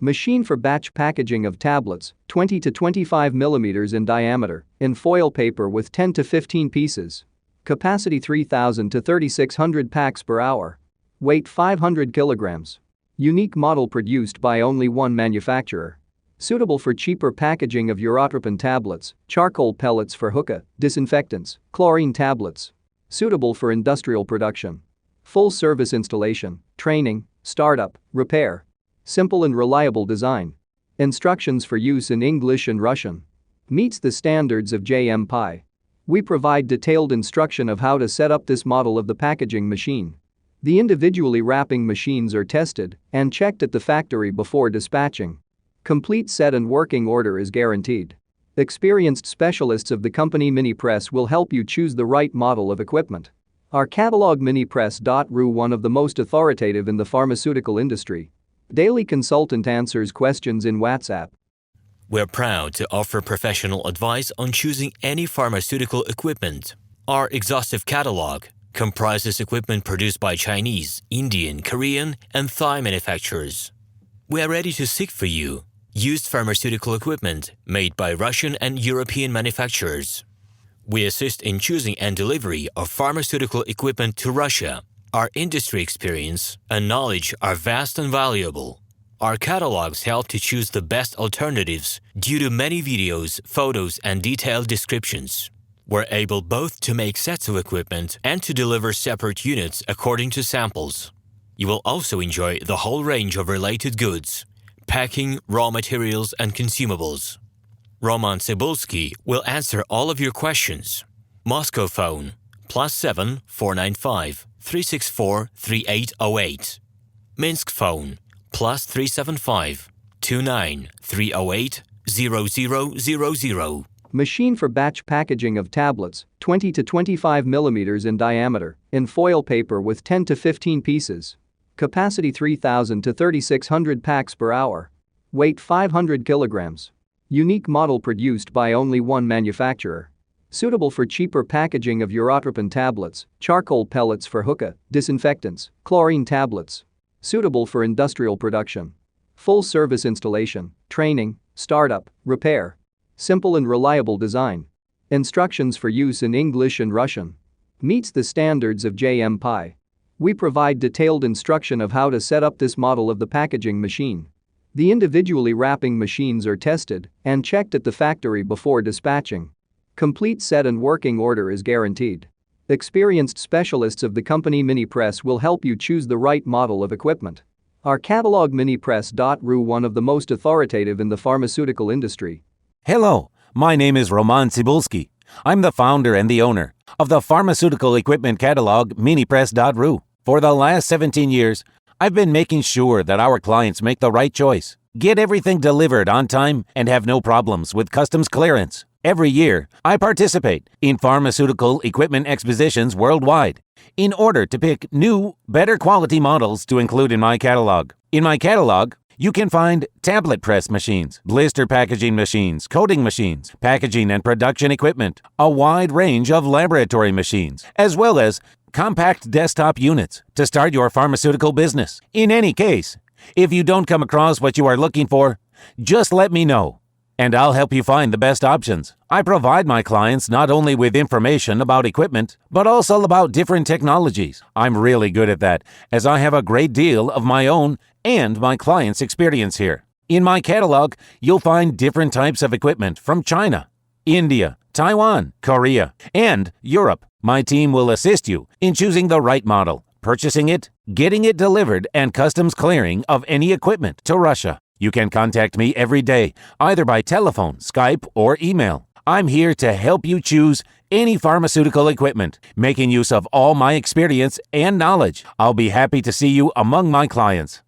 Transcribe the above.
Machine for batch packaging of tablets, 20 to 25 millimeters in diameter, in foil paper with 10 to 15 pieces. Capacity 3,000 to 3,600 packs per hour. Weight 500 kilograms. Unique model produced by only one manufacturer. Suitable for cheaper packaging of urotropin tablets, charcoal pellets for hookah, disinfectants, chlorine tablets. Suitable for industrial production. Full service installation, training, startup, repair. Simple and reliable design. Instructions for use in English and Russian. Meets the standards of GR-10. We provide detailed instruction of how to set up this model of the packaging machine. The individually wrapping machines are tested and checked at the factory before dispatching. Complete set and working order is guaranteed. Experienced specialists of the company Minipress will help you choose the right model of equipment. Our catalog Minipress.ru, one of the most authoritative in the pharmaceutical industry. Daily consultant answers questions in WhatsApp. We're proud to offer professional advice on choosing any pharmaceutical equipment. Our exhaustive catalog comprises equipment produced by Chinese, Indian, Korean, and Thai manufacturers. We are ready to seek for you used pharmaceutical equipment made by Russian and European manufacturers. We assist in choosing and delivery of pharmaceutical equipment to Russia. Our industry experience and knowledge are vast and valuable. Our catalogs help to choose the best alternatives due to many videos, photos, and detailed descriptions. We're able both to make sets of equipment and to deliver separate units according to samples. You will also enjoy the whole range of related goods, packing, raw materials, and consumables. RomanTsibulsky will answer all of your questions. Moscow phone +7 495 364 3808. Minsk phone +375 29 308 0000. Machine for batch packaging of tablets, 20 to 25 millimeters in diameter, in foil paper with 10 to 15 pieces. Capacity 3,000 to 3,600 packs per hour. Weight 500 kilograms. Unique model produced by only one manufacturer. Suitable for cheaper packaging of urotropin tablets, charcoal pellets for hookah, disinfectants, chlorine tablets. Suitable for industrial production. Full service installation, training, startup, repair. Simple and reliable design. Instructions for use in English and Russian. Meets the standards of GR-10. We provide detailed instruction of how to set up this model of the packaging machine. The individually wrapping machines are tested and checked at the factory before dispatching. Complete set and working order is guaranteed. Experienced specialists of the company Minipress will help you choose the right model of equipment. Our catalog Minipress.ru, one of the most authoritative in the pharmaceutical industry. Hello, my name is RomanTsibulsky. I'm the founder and the owner of the pharmaceutical equipment catalog Minipress.ru. For the last 17 years, I've been making sure that our clients make the right choice, get everything delivered on time, and have no problems with customs clearance. Every year, I participate in pharmaceutical equipment expositions worldwide in order to pick new, better quality models to include in my catalog. In my catalog, you can find tablet press machines, blister packaging machines, coating machines, packaging and production equipment, a wide range of laboratory machines, as well as compact desktop units to start your pharmaceutical business. In any case, if you don't come across what you are looking for, just let me know, and I'll help you find the best options. I provide my clients not only with information about equipment, but also about different technologies. I'm really good at that, as I have a great deal of my own and my clients' experience here. In my catalog, you'll find different types of equipment from China, India, Taiwan, Korea, and Europe. My team will assist you in choosing the right model, purchasing it, getting it delivered, and customs clearing of any equipment to Russia. You can contact me every day, either by telephone, Skype, or email. I'm here to help you choose any pharmaceutical equipment, making use of all my experience and knowledge. I'll be happy to see you among my clients.